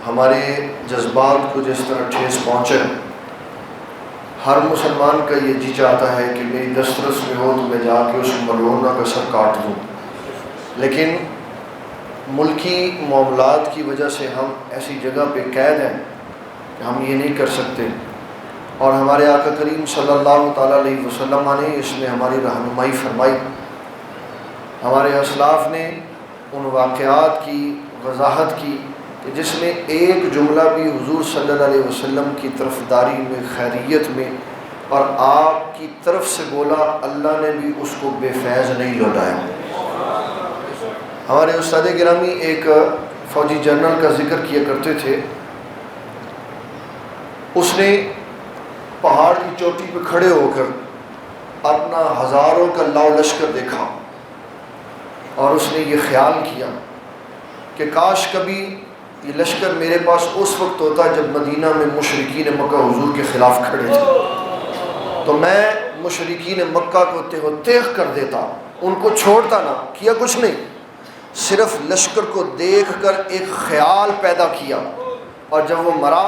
ہمارے جذبات کو جس طرح ٹھیس پہنچے، ہر مسلمان کا یہ جی چاہتا ہے کہ میری دسترس میں ہو تو میں جا کے اس ملعونہ کا سر کاٹ دوں، لیکن ملکی معاملات کی وجہ سے ہم ایسی جگہ پہ قید ہیں کہ ہم یہ نہیں کر سکتے، اور ہمارے آقا کریم صلی اللہ تعالیٰ علیہ وسلم نے اس میں ہماری رہنمائی فرمائی۔ ہمارے اسلاف نے ان واقعات کی وضاحت کی کہ جس میں ایک جملہ بھی حضور صلی اللہ علیہ وسلم کی طرفداری میں، خیریت میں اور آپ کی طرف سے بولا، اللہ نے بھی اس کو بے فیض نہیں لوٹایا۔ ہمارے استاد گرامی ایک فوجی جنرل کا ذکر کیا کرتے تھے، اس نے پہاڑ کی چوٹی پہ کھڑے ہو کر اپنا ہزاروں کا لاؤ لشکر دیکھا، اور اس نے یہ خیال کیا کہ کاش کبھی یہ لشکر میرے پاس اس وقت ہوتا جب مدینہ میں مشرکین مکہ حضور کے خلاف کھڑے تھے، تو میں مشرکین مکہ کو تہ و تیغ کر دیتا، ان کو چھوڑتا نہ۔ کیا کچھ نہیں، صرف لشکر کو دیکھ کر ایک خیال پیدا کیا، اور جب وہ مرا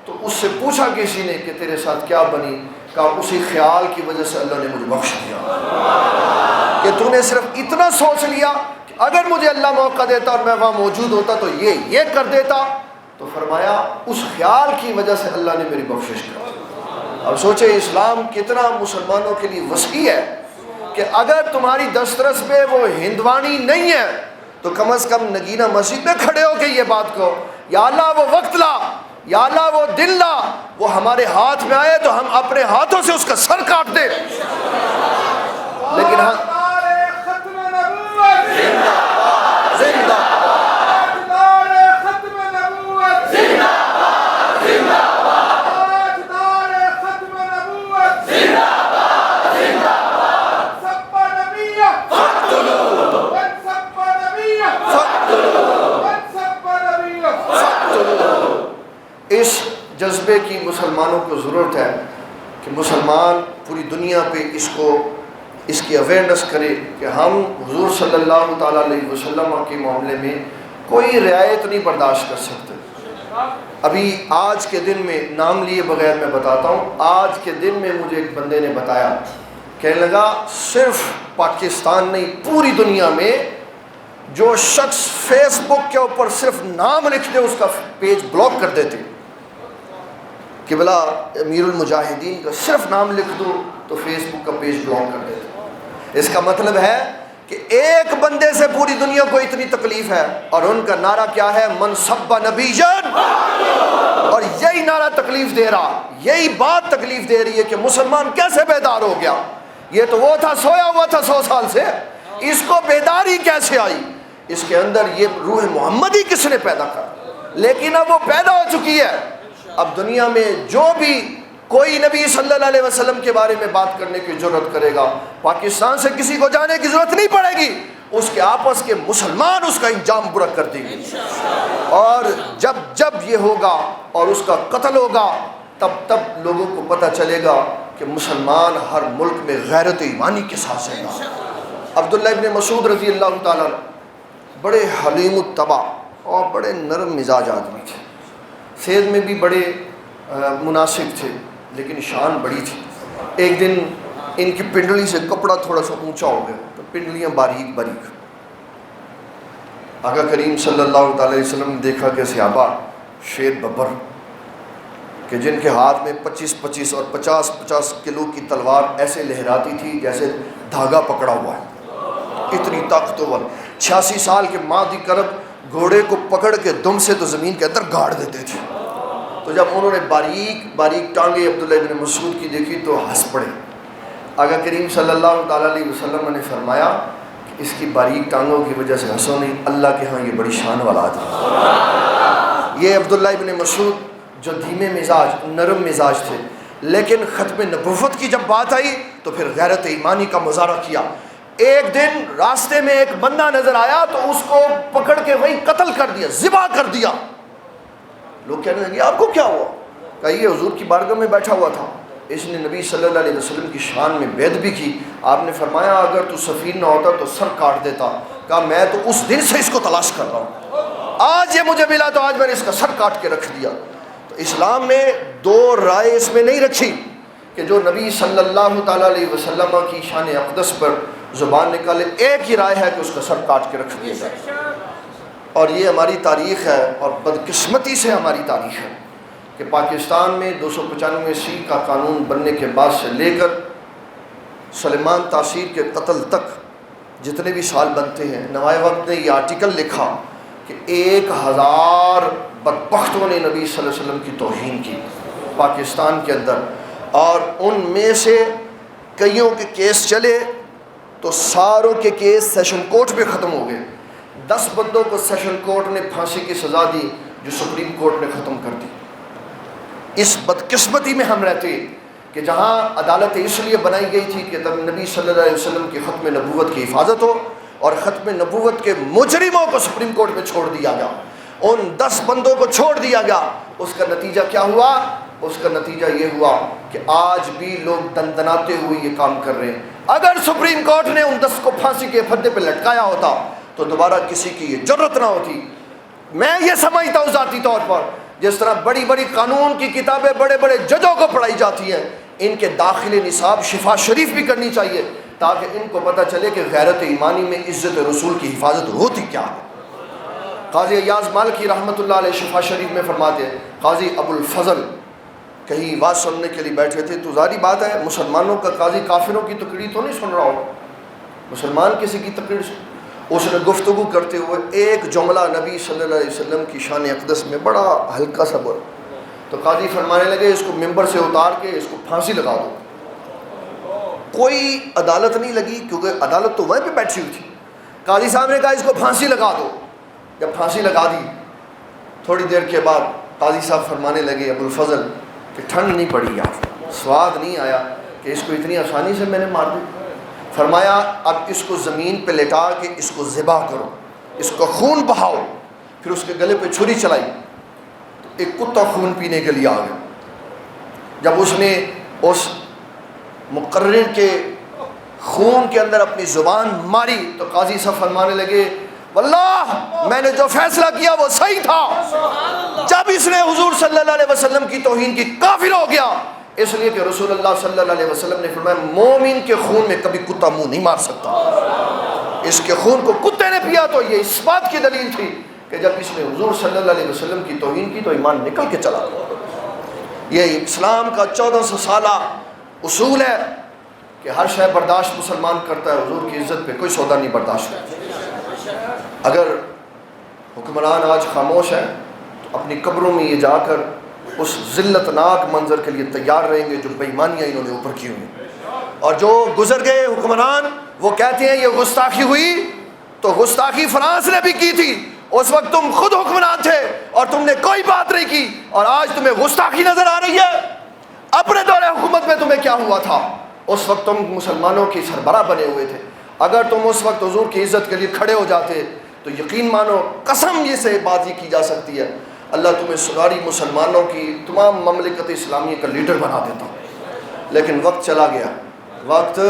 تو اس سے پوچھا کسی نے کہ تیرے ساتھ کیا بنی؟ کہا اسی خیال کی وجہ سے اللہ نے مجھے بخش دیا کہ تو نے صرف اتنا سوچ لیا کہ اگر مجھے اللہ موقع دیتا اور میں وہاں موجود ہوتا تو یہ کر دیتا۔ تو فرمایا اس خیال کی وجہ سے اللہ نے میری بخشش کی۔ اب سوچے اسلام کتنا مسلمانوں کے لیے وسیع ہے کہ اگر تمہاری دسترس میں وہ ہندوانی نہیں ہے تو کم از کم نگینہ مسجد میں کھڑے ہو کے یہ بات کہو، یا اللہ وہ وقت لا، یا اللہ وہ دن لا، وہ ہمارے ہاتھ میں آئے تو ہم اپنے ہاتھوں سے اس کا سر کاٹ دیں۔ لیکن ہم اس جذبے کی مسلمانوں کو ضرورت ہے کہ مسلمان پوری دنیا پہ اس کی اویئرنیس کرے کہ ہم حضور صلی اللہ تعالیٰ علیہ وسلم کے معاملے میں کوئی رعایت نہیں برداشت کر سکتے۔ ابھی آج کے دن میں نام لیے بغیر میں بتاتا ہوں، آج کے دن میں مجھے ایک بندے نے بتایا، کہنے لگا صرف پاکستان نہیں پوری دنیا میں جو شخص فیس بک کے اوپر صرف نام لکھ دے اس کا پیج بلاک کر دیتے کہ بلا امیر المجاہدین کا صرف نام لکھ دو تو فیس بک کا پیج بلاک کر دیتے۔ اس کا مطلب ہے کہ ایک بندے سے پوری دنیا کو اتنی تکلیف ہے، اور ان کا نعرہ کیا ہے؟ من سب نبیًا، اور یہی نعرہ تکلیف دے رہا، یہی بات تکلیف دے رہی ہے کہ مسلمان کیسے بیدار ہو گیا؟ یہ تو وہ تھا سویا ہوا تھا 100 سال سے، اس کو بیداری کیسے آئی؟ اس کے اندر یہ روح محمدی کس نے پیدا کر؟ لیکن اب وہ پیدا ہو چکی ہے۔ اب دنیا میں جو بھی کوئی نبی صلی اللہ علیہ وسلم کے بارے میں بات کرنے کی جرات کرے گا، پاکستان سے کسی کو جانے کی ضرورت نہیں پڑے گی، اس کے آپس کے مسلمان اس کا انجام برا کر دیں گے، اور جب یہ ہوگا اور اس کا قتل ہوگا تب لوگوں کو پتہ چلے گا کہ مسلمان ہر ملک میں غیرت ایمانی کے ساتھ رہے گا۔ عبداللہ ابن مسعود رضی اللہ تعالیٰ بڑے حلیم الطبع اور بڑے نرم مزاج آدمی تھے، صحت میں بھی بڑے مناسب تھے، لیکن شان بڑی تھی۔ ایک دن ان کی پنڈلی سے کپڑا تھوڑا سا اونچا ہو گیا تو پنڈلیاں باریک باریک۔ آقا کریم صلی اللہ تعالی علیہ وسلم نے دیکھا کہ صحابہ شیر ببر کہ جن کے ہاتھ میں 25 اور 50 کلو کی تلوار ایسے لہراتی تھی جیسے دھاگا پکڑا ہوا ہے، اتنی طاقتور، 86 سال کے مادی کرب گھوڑے کو پکڑ کے دم سے تو زمین کے اندر گاڑ دیتے تھے۔ تو جب انہوں نے باریک ٹانگیں عبداللہ ابن مسعود کی دیکھی تو ہنس پڑے۔ آقا کریم صلی اللہ تعالیٰ علیہ وسلم نے فرمایا کہ اس کی باریک ٹانگوں کی وجہ سے ہنسو نہیں، اللہ کے ہاں یہ بڑی شان والا آدمی۔ یہ عبداللہ ابن مسعود جو دھیمے مزاج، نرم مزاج تھے، لیکن ختم نبوت کی جب بات آئی تو پھر غیرت ایمانی کا مظاہرہ کیا۔ ایک دن راستے میں ایک بندہ نظر آیا تو اس کو پکڑ کے وہی قتل کر دیا، ذبح کر دیا۔ لوگ کہنے لگے آپ کو کیا ہوا؟ کہا یہ حضور کی بارگاہ میں بیٹھا ہوا تھا، اس نے نبی صلی اللہ علیہ وسلم کی شان میں بیعت بھی کی، آپ نے فرمایا اگر تو سفیر نہ ہوتا تو سر کاٹ دیتا۔ کہا میں تو اس دن سے اس کو تلاش کر رہا ہوں۔ آج یہ مجھے ملا تو آج میں نے اس کا سر کاٹ کے رکھ دیا۔ تو اسلام نے دو رائے اس میں نہیں رکھی کہ جو نبی صلی اللہ تعالیٰ علیہ وسلم کی شان اقدس پر زبان نکالے، ایک ہی رائے ہے کہ اس کا سر کاٹ کے رکھ دیا جائے۔ اور یہ ہماری تاریخ ہے، اور بدقسمتی سے ہماری تاریخ ہے کہ پاکستان میں 295 کا قانون بننے کے بعد سے لے کر سلیمان تاثیر کے قتل تک جتنے بھی سال بنتے ہیں، نوائے وقت نے یہ آرٹیکل لکھا کہ 1000 بدبختوں نے نبی صلی اللہ علیہ وسلم کی توہین کی پاکستان کے اندر، اور ان میں سے کئیوں کے کیس چلے تو ساروں کے کیس سیشن کورٹ پہ ختم ہو گئے۔ 10 بندوں کو سیشن کورٹ نے پھانسی کی سزا دی جو سپریم کورٹ نے ختم کر دی۔ اس بدقسمتی میں ہم رہتے کہ جہاں عدالت اس لیے بنائی گئی تھی کہ تب نبی صلی اللہ علیہ وسلم کی ختم نبوت کی حفاظت ہو، اور ختم نبوت کے مجرموں کو سپریم کورٹ میں چھوڑ دیا گیا، ان 10 بندوں کو چھوڑ دیا گیا۔ اس کا نتیجہ کیا ہوا؟ اس کا نتیجہ یہ ہوا کہ آج بھی لوگ دندناتے ہوئے یہ کام کر رہے ہیں۔ اگر سپریم کورٹ نے ان 10 کو پھانسی کے پھندے پہ لٹکایا ہوتا تو دوبارہ کسی کی یہ جرت نہ ہوتی۔ میں یہ سمجھتا ہوں ذاتی طور پر، جس طرح بڑی بڑی قانون کی کتابیں بڑے بڑے ججوں کو پڑھائی جاتی ہیں، ان کے داخل نصاب شفا شریف بھی کرنی چاہیے تاکہ ان کو پتہ چلے کہ غیرت ایمانی میں عزت رسول کی حفاظت ہوتی کیا ہے۔ قاضی ایاز مالکی رحمۃ اللہ علیہ شفا شریف میں فرماتے ہیں، قاضی ابو الفضل کہیں واز سننے کے لیے بیٹھے تھے تو ظاہری بات ہے مسلمانوں کا قاضی کافروں کی تقریر تو نہیں سن رہا ہو، مسلمان کسی کی تقریر سن۔ اس نے گفتگو کرتے ہوئے ایک جملہ نبی صلی اللہ علیہ وسلم کی شان اقدس میں بڑا ہلکا سا بولا، تو قاضی فرمانے لگے اس کو ممبر سے اتار کے اس کو پھانسی لگا دو۔ کوئی عدالت نہیں لگی کیونکہ عدالت تو وہیں پہ بیٹھی ہوئی تھی۔ قاضی صاحب نے کہا اس کو پھانسی لگا دو۔ جب پھانسی لگا دی تھوڑی دیر کے بعد قاضی صاحب فرمانے لگے ابو الفضل کہ ٹھنڈ نہیں پڑی یار، سواد نہیں آیا کہ اس کو اتنی آسانی سے میں نے مار دی۔ فرمایا اب اس کو زمین پہ لٹا کے اس کو ذبح کرو، اس کو خون بہاؤ۔ پھر اس کے گلے پہ چھری چلائی تو ایک کتا خون پینے کے لیے آ گیا۔ جب اس نے اس مقرر کے خون کے اندر اپنی زبان ماری تو قاضی صاحب فرمانے لگے واللہ میں نے جو فیصلہ کیا وہ صحیح تھا۔ جب اس نے حضور صلی اللہ علیہ وسلم کی توہین کی کافر ہو گیا، اس لیے کہ رسول اللہ صلی اللہ علیہ وسلم نے فرمایا مومن کے خون میں کبھی کتا منہ نہیں مار سکتا۔ اس کے خون کو کتے نے پیا تو یہ اس بات کی دلیل تھی کہ جب اس نے حضور صلی اللہ علیہ وسلم کی توہین کی تو ایمان نکل کے چلا گیا۔ یہ اسلام کا 1400 سالہ اصول ہے کہ ہر شے برداشت مسلمان کرتا ہے، حضور کی عزت پہ کوئی سودا نہیں برداشت کرتا۔ اگر حکمران آج خاموش ہیں تو اپنی قبروں میں یہ جا کر اس ذلت ناک منظر کے لیے تیار رہیں گے جو بے ایمانیاں انہوں نے اوپر کی ہوئی، اور جو گزر گئے حکمران وہ کہتے ہیں یہ گستاخی ہوئی تو گستاخی فرانس نے بھی کی تھی، اس وقت تم خود حکمران تھے اور تم نے کوئی بات نہیں کی، اور آج تمہیں گستاخی نظر آ رہی ہے۔ اپنے دور حکومت میں تمہیں کیا ہوا تھا؟ اس وقت تم مسلمانوں کی سربراہ بنے ہوئے تھے۔ اگر تم اس وقت حضور کی عزت کے لیے کھڑے ہو جاتے تو یقین مانو قسم یہ سے بات یہ کی جا سکتی ہے اللہ تمہیں ساری مسلمانوں کی تمام مملکت اسلامیہ کا لیڈر بنا دیتا۔ لیکن وقت چلا گیا، وقت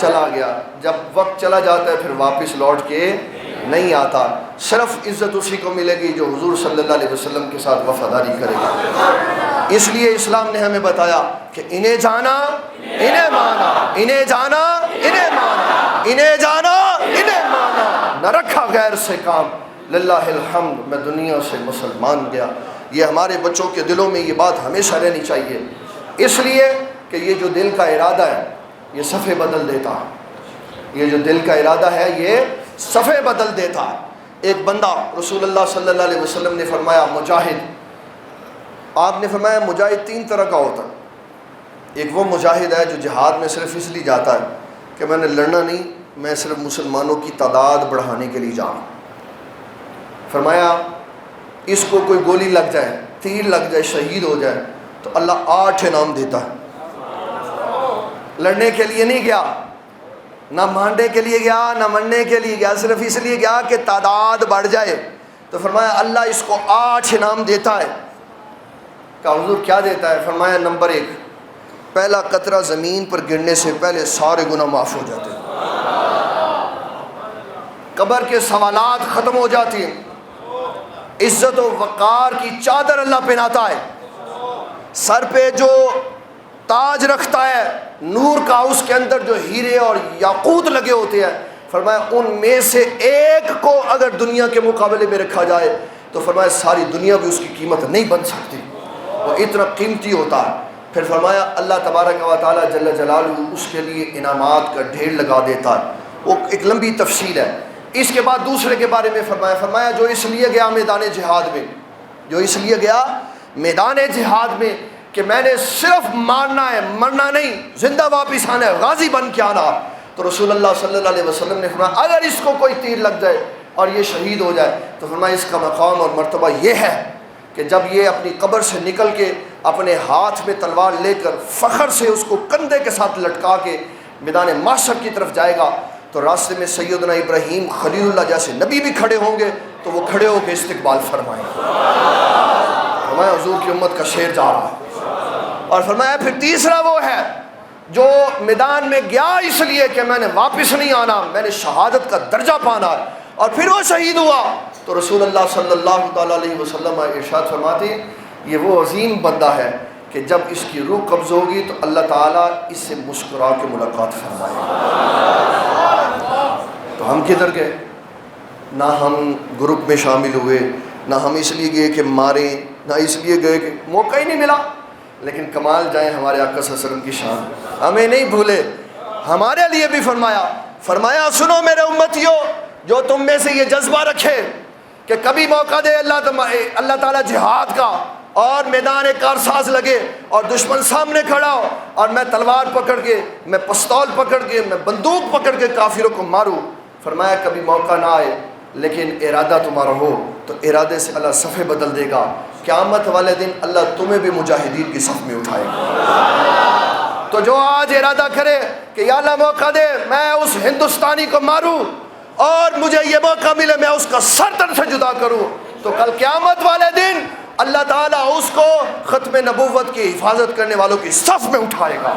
چلا گیا۔ جب وقت چلا جاتا ہے پھر واپس لوٹ کے نہیں آتا۔ صرف عزت اسی کو ملے گی جو حضور صلی اللہ علیہ وسلم کے ساتھ وفاداری کرے گا۔ اس لیے اسلام نے ہمیں بتایا کہ انہیں جانا انہیں مانا، انہیں جانا انہیں مانا، انہیں جانا انہیں مانا، نہ رکھا غیر سے کام۔ للہ الحمد میں دنیا سے مسلمان گیا۔ یہ ہمارے بچوں کے دلوں میں یہ بات ہمیشہ رہنی چاہیے، اس لیے کہ یہ جو دل کا ارادہ ہے یہ صفحے بدل دیتا ہے۔ یہ جو دل کا ارادہ ہے یہ صفحے بدل دیتا ہے۔ ایک بندہ رسول اللہ صلی اللہ علیہ وسلم نے فرمایا مجاہد، آپ نے فرمایا مجاہد 3 طرح کا ہوتا ہے۔ ایک وہ مجاہد ہے جو جہاد میں صرف اس لیے جاتا ہے کہ میں نے لڑنا نہیں، میں صرف مسلمانوں کی تعداد بڑھانے کے لیے جا رہا ہوں۔ فرمایا اس کو کوئی گولی لگ جائے، تیر لگ جائے، شہید ہو جائے تو اللہ 8 انعام دیتا ہے۔ لڑنے کے لیے نہیں گیا، نہ مانڈے کے لیے گیا، نہ مرنے کے لیے گیا، صرف اس لیے گیا کہ تعداد بڑھ جائے، تو فرمایا اللہ اس کو 8 انعام دیتا ہے۔ کہا حضور کیا دیتا ہے؟ فرمایا نمبر 1، پہلا قطرہ زمین پر گرنے سے پہلے سارے گناہ معاف ہو جاتے ہیں، قبر کے سوالات ختم ہو جاتی ہیں، عزت و وقار کی چادر اللہ پہناتا ہے، سر پہ جو تاج رکھتا ہے نور کا، اس کے اندر جو ہیرے اور یاقوت لگے ہوتے ہیں، فرمایا ان میں سے ایک کو اگر دنیا کے مقابلے میں رکھا جائے تو فرمایا ساری دنیا بھی اس کی قیمت نہیں بن سکتی، وہ اتنا قیمتی ہوتا ہے۔ پھر فرمایا اللہ تبارک و تعالیٰ جل جلالہ اس کے لیے انعامات کا ڈھیر لگا دیتا ہے، وہ ایک لمبی تفصیل ہے۔ اس کے بعد دوسرے کے بارے میں فرمایا جو اس لیے گیا میدان جہاد میں، جو اس لیے گیا میدان جہاد میں کہ میں نے صرف مارنا ہے، مرنا نہیں، زندہ واپس آنا ہے، غازی بن کے آنا، تو رسول اللہ صلی اللہ علیہ وسلم نے فرمایا اگر اس کو کوئی تیر لگ جائے اور یہ شہید ہو جائے تو فرمایا اس کا مقام اور مرتبہ یہ ہے کہ جب یہ اپنی قبر سے نکل کے اپنے ہاتھ میں تلوار لے کر فخر سے اس کو کندھے کے ساتھ لٹکا کے میدان محشر کی طرف جائے گا تو راستے میں سیدنا ابراہیم خلیل اللہ جیسے نبی بھی کھڑے ہوں گے تو وہ کھڑے ہو کے استقبال فرمائیں، فرمایا حضور کی امت کا شیر جا رہا ہے۔ اور فرمایا پھر تیسرا وہ ہے جو میدان میں گیا اس لیے کہ میں نے واپس نہیں آنا، میں نے شہادت کا درجہ پانا ہے، اور پھر وہ شہید ہوا تو رسول اللہ صلی اللہ تعالیٰ علیہ وسلم ارشاد فرماتے یہ وہ عظیم بندہ ہے کہ جب اس کی روح قبض ہوگی تو اللہ تعالیٰ اس سے مسکرا کے ملاقات فرمائے گا۔ تو ہم کدھر گئے؟ نہ ہم گروپ میں شامل ہوئے، نہ ہم اس لیے گئے کہ ماریں، نہ اس لیے گئے کہ موقع ہی نہیں ملا۔ لیکن کمال جائیں ہمارے آقا صلی اللہ علیہ وسلم کی شان، ہمیں نہیں بھولے، ہمارے لیے بھی فرمایا سنو میرے امتیوں، جو تم میں سے یہ جذبہ رکھے کہ کبھی موقع دے اللہ تعالیٰ جہاد کا اور میدان کارساز لگے اور دشمن سامنے کھڑا ہو اور میں تلوار پکڑ کے، میں پستول پکڑ کے، میں بندوق پکڑ کے کافروں کو ماروں، فرمایا کبھی موقع نہ آئے لیکن ارادہ تمہارا ہو تو ارادے سے اللہ صفیں بدل دے گا، قیامت والے دن اللہ تمہیں بھی مجاہدین کی صف میں اٹھائے گا۔ تو جو آج ارادہ کرے کہ یا اللہ موقع دے میں اس ہندوستانی کو ماروں اور مجھے یہ موقع ملے میں اس کا سر تن سے جدا کروں، تو کل قیامت والے دن اللہ تعالیٰ اس کو ختم نبوت کی حفاظت کرنے والوں کی صف میں اٹھائے گا۔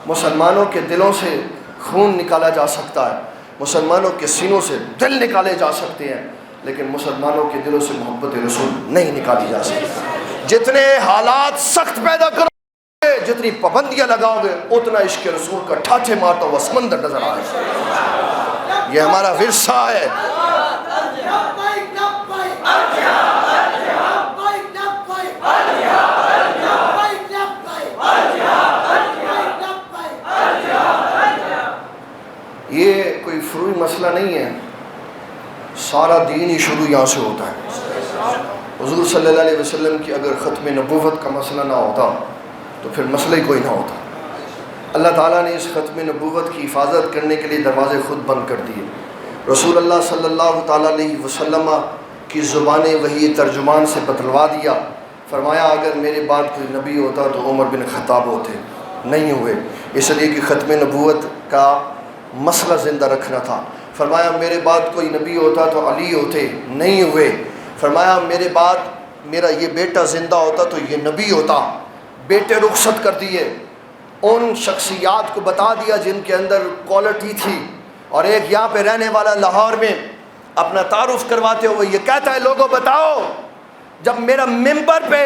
مسلمانوں کے دلوں سے خون نکالا جا سکتا ہے، مسلمانوں کے سینوں سے دل نکالے جا سکتے ہیں، لیکن مسلمانوں کے دلوں سے محبت رسول نہیں نکالی جا سکتی۔ جتنے حالات سخت پیدا کرو گے، جتنی پابندیاں لگاؤ گے، اتنا عشق رسول کا ٹھاٹھے مارتا ہوا سمندر نظر آئے گا۔ یہ ہمارا ورثہ ہے۔ یہ کوئی فروعی مسئلہ نہیں ہے، سارا دین ہی شروع یہاں سے ہوتا ہے۔ حضور صلی اللہ علیہ وسلم کی اگر ختم نبوت کا مسئلہ نہ ہوتا تو پھر مسئلہ ہی کوئی نہ ہوتا۔ اللہ تعالیٰ نے اس ختم نبوت کی حفاظت کرنے کے لیے دروازے خود بند کر دیے۔ رسول اللہ صلی اللہ تعالیٰ علیہ وسلم کی زبان وحی ترجمان سے بتلوا دیا، فرمایا اگر میرے بعد کوئی نبی ہوتا تو عمر بن خطاب ہوتے، نہیں ہوئے، اس لیے کہ ختم نبوت کا مسئلہ زندہ رکھنا تھا۔ فرمایا میرے بعد کوئی نبی ہوتا تو علی ہوتے، نہیں ہوئے۔ فرمایا میرے بعد میرا یہ بیٹا زندہ ہوتا تو یہ نبی ہوتا، بیٹے رخصت کر دیے، ان شخصیات کو بتا دیا جن کے اندر کوالٹی تھی، اور ایک یہاں پہ رہنے والا لاہور میں اپنا تعارف کرواتے ہوئے یہ کہتا ہے لوگوں بتاؤ جب میرا ممبر پہ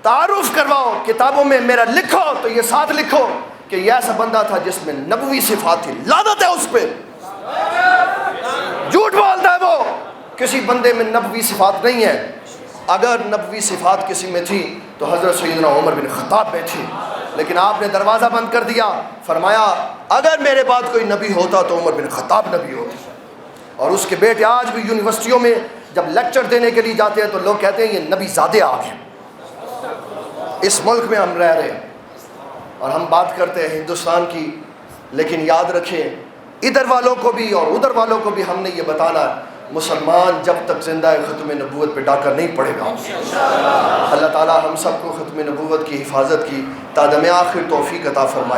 تعارف کرواؤ کتابوں میں میرا لکھو تو یہ ساتھ لکھو کہ یہ ایسا بندہ تھا جس میں نبوی صفات تھی، لعنت ہے اس پہ، جھوٹ بولتا ہے وہ، کسی بندے میں نبوی صفات نہیں ہے۔ اگر نبوی صفات کسی میں تھی تو حضرت سیدنا عمر بن خطاب میں تھی، لیکن آپ نے دروازہ بند کر دیا۔ فرمایا اگر میرے بعد کوئی نبی ہوتا تو عمر بن خطاب نبی ہوتی۔ اور اس کے بیٹے آج بھی یونیورسٹیوں میں جب لیکچر دینے کے لیے جاتے ہیں تو لوگ کہتے ہیں یہ نبی زادے آ گئے۔ اس ملک میں ہم رہ رہے ہیں اور ہم بات کرتے ہیں ہندوستان کی، لیکن یاد رکھیں ادھر والوں کو بھی اور ادھر والوں کو بھی ہم نے یہ بتانا ہے، مسلمان جب تک زندہ ہے ختم نبوت پہ ڈاکہ نہیں پڑے گا۔ اللہ تعالی ہم سب کو ختم نبوت کی حفاظت کی تا دم آخر توفیق عطا فرمائے۔